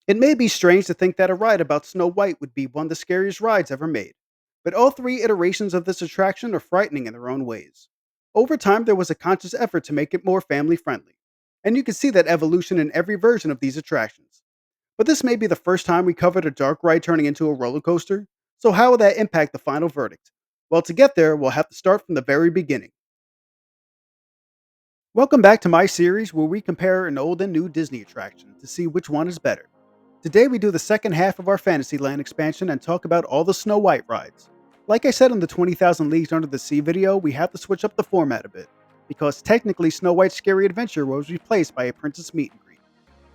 It may be strange to think that a ride about Snow White would be one of the scariest rides ever made, but all three iterations of this attraction are frightening in their own ways. Over time, there was a conscious effort to make it more family friendly, and you can see that evolution in every version of these attractions. But this may be the first time we covered a dark ride turning into a roller coaster, so how will that impact the final verdict? Well, to get there, we'll have to start from the very beginning. Welcome back to my series where we compare an old and new Disney attraction to see which one is better. Today we do the second half of our Fantasyland expansion and talk about all the Snow White rides. Like I said in the 20,000 Leagues Under the Sea video, we have to switch up the format a bit, because technically Snow White's Scary Adventure was replaced by a princess meet and greet.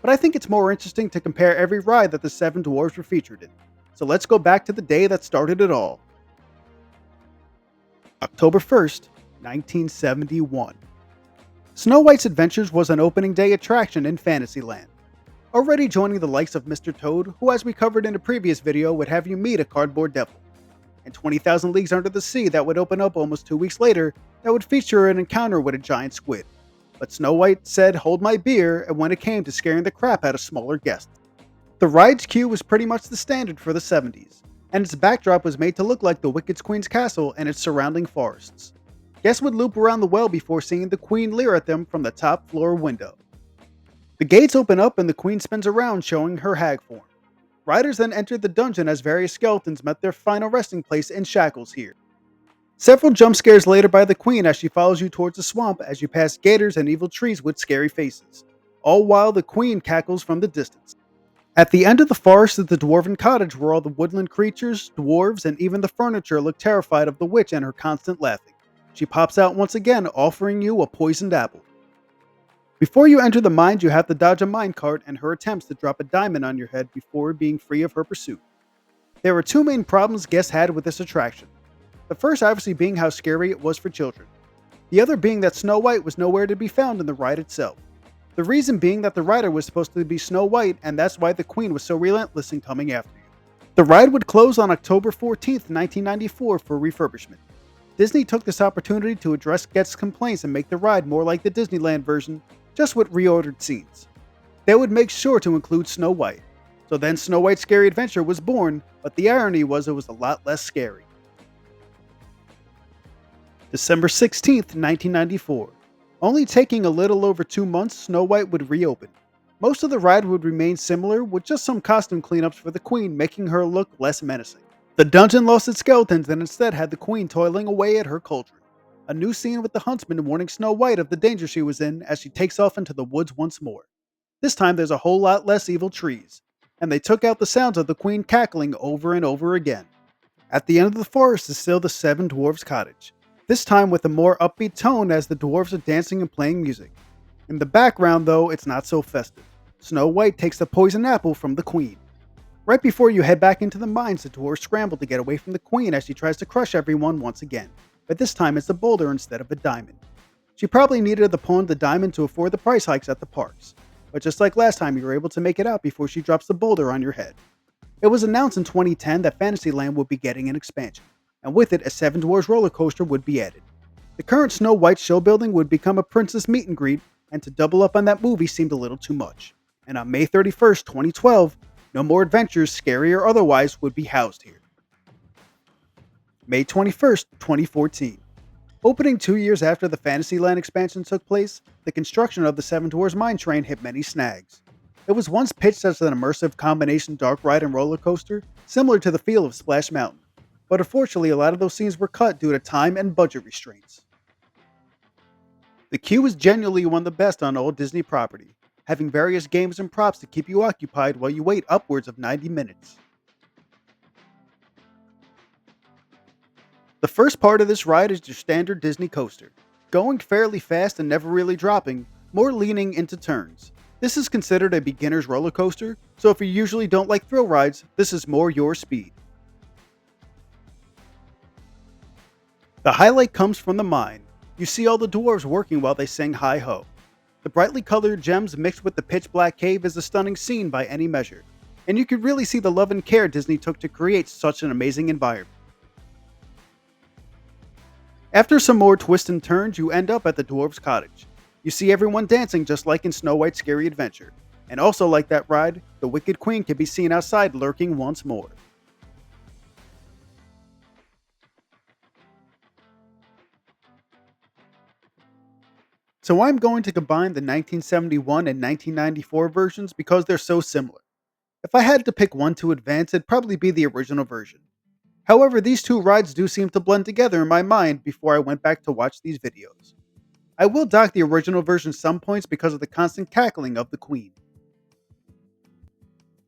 But I think it's more interesting to compare every ride that the seven dwarves were featured in. So let's go back to the day that started it all. October 1st, 1971. Snow White's Adventures was an opening day attraction in Fantasyland. Already joining the likes of Mr. Toad, who as we covered in a previous video would have you meet a cardboard devil, and 20,000 Leagues Under the Sea that would open up almost 2 weeks later that would feature an encounter with a giant squid. But Snow White said hold my beer and when it came to scaring the crap out of smaller guests. The ride's queue was pretty much the standard for the 70s, and its backdrop was made to look like the Wicked Queen's castle and its surrounding forests. Guests would loop around the well before seeing the Queen leer at them from the top floor window. The gates open up and the Queen spins around showing her hag form. Riders then entered the dungeon as various skeletons met their final resting place in shackles here. Several jump scares later by the Queen as she follows you towards the swamp as you pass gators and evil trees with scary faces, all while the Queen cackles from the distance. At the end of the forest is the dwarven cottage where all the woodland creatures, dwarves, and even the furniture look terrified of the witch and her constant laughing. She pops out once again offering you a poisoned apple. Before you enter the mines, you have to dodge a minecart and her attempts to drop a diamond on your head before being free of her pursuit. There were two main problems guests had with this attraction. The first obviously being how scary it was for children. The other being that Snow White was nowhere to be found in the ride itself. The reason being that the rider was supposed to be Snow White and that's why the Queen was so relentless in coming after you. The ride would close on October 14th, 1994 for refurbishment. Disney took this opportunity to address guests' complaints and make the ride more like the Disneyland version, just with reordered scenes. They would make sure to include Snow White. So then Snow White's Scary Adventure was born, but the irony was it was a lot less scary. December 16th, 1994. Only taking a little over 2 months, Snow White would reopen. Most of the ride would remain similar, with just some costume cleanups for the Queen making her look less menacing. The dungeon lost its skeletons and instead had the Queen toiling away at her cauldron. A new scene with the huntsman warning Snow White of the danger she was in as she takes off into the woods once more. This time there's a whole lot less evil trees, and they took out the sounds of the Queen cackling over and over again. At the end of the forest is still the Seven Dwarfs cottage, this time with a more upbeat tone as the dwarves are dancing and playing music. In the background though, it's not so festive. Snow White takes the poison apple from the Queen. Right before you head back into the mines, the dwarves scramble to get away from the Queen as she tries to crush everyone once again. But this time it's a boulder instead of a diamond. She probably needed the pawn the diamond to afford the price hikes at the parks. But just like last time, you were able to make it out before she drops the boulder on your head. It was announced in 2010 that Fantasyland would be getting an expansion, and with it a Seven Dwarfs roller coaster would be added. The current Snow White show building would become a princess meet and greet, and to double up on that movie seemed a little too much. And on May 31st, 2012, no more adventures, scary or otherwise, would be housed here. May 21st, 2014. Opening 2 years after the Fantasyland expansion took place, the construction of the Seven Dwarfs Mine Train hit many snags. It was once pitched as an immersive combination dark ride and roller coaster, similar to the feel of Splash Mountain, but unfortunately a lot of those scenes were cut due to time and budget restraints. The queue is genuinely one of the best on all Disney property, having various games and props to keep you occupied while you wait upwards of 90 minutes. The first part of this ride is your standard Disney coaster, going fairly fast and never really dropping, more leaning into turns. This is considered a beginner's roller coaster, so if you usually don't like thrill rides, this is more your speed. The highlight comes from the mine. You see all the dwarves working while they sing hi-ho. The brightly colored gems mixed with the pitch black cave is a stunning scene by any measure, and you can really see the love and care Disney took to create such an amazing environment. After some more twists and turns, you end up at the dwarves' cottage. You see everyone dancing just like in Snow White's Scary Adventure. And also like that ride, the Wicked Queen can be seen outside lurking once more. So I'm going to combine the 1971 and 1994 versions because they're so similar. If I had to pick one to advance, it'd probably be the original version. However, these two rides do seem to blend together in my mind before I went back to watch these videos. I will dock the original version some points because of the constant cackling of the Queen.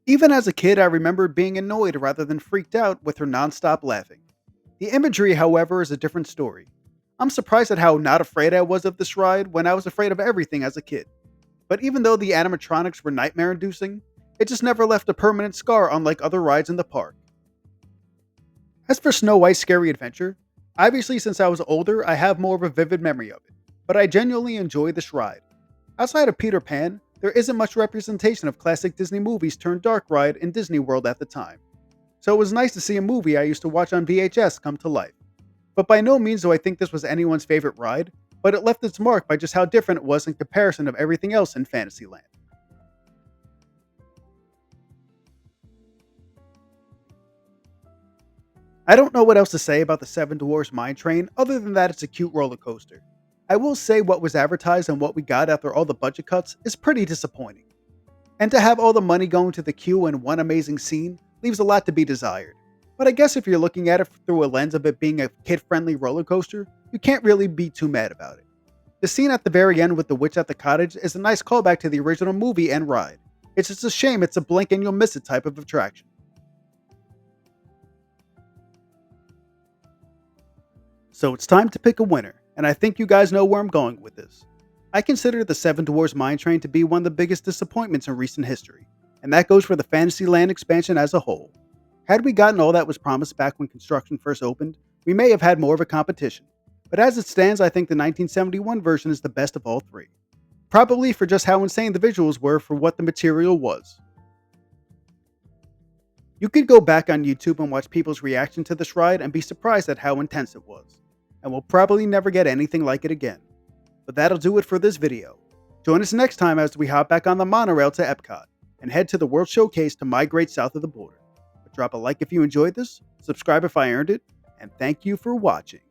Even as a kid, I remember being annoyed rather than freaked out with her non-stop laughing. The imagery, however, is a different story. I'm surprised at how not afraid I was of this ride when I was afraid of everything as a kid. But even though the animatronics were nightmare inducing, it just never left a permanent scar unlike other rides in the park. As for Snow White's Scary Adventure, obviously since I was older, I have more of a vivid memory of it, but I genuinely enjoy this ride. Outside of Peter Pan, there isn't much representation of classic Disney movies turned dark ride in Disney World at the time. So it was nice to see a movie I used to watch on VHS come to life. But by no means do I think this was anyone's favorite ride, but it left its mark by just how different it was in comparison of everything else in Fantasyland. I don't know what else to say about the Seven Dwarfs Mine Train other than that it's a cute roller coaster. I will say what was advertised and what we got after all the budget cuts is pretty disappointing. And to have all the money going to the queue in one amazing scene leaves a lot to be desired. But I guess if you're looking at it through a lens of it being a kid-friendly roller coaster, you can't really be too mad about it. The scene at the very end with the witch at the cottage is a nice callback to the original movie and ride. It's just a shame it's a blink and you'll miss it type of attraction. So it's time to pick a winner, and I think you guys know where I'm going with this. I consider the Seven Dwarfs Mine Train to be one of the biggest disappointments in recent history, and that goes for the Fantasyland expansion as a whole. Had we gotten all that was promised back when construction first opened, we may have had more of a competition. But as it stands, I think the 1971 version is the best of all three. Probably for just how insane the visuals were for what the material was. You could go back on YouTube and watch people's reaction to this ride and be surprised at how intense it was. And we'll probably never get anything like it again. But that'll do it for this video. Join us next time as we hop back on the monorail to Epcot and head to the World Showcase to migrate south of the border. But drop a like if you enjoyed this, subscribe if I earned it, and thank you for watching.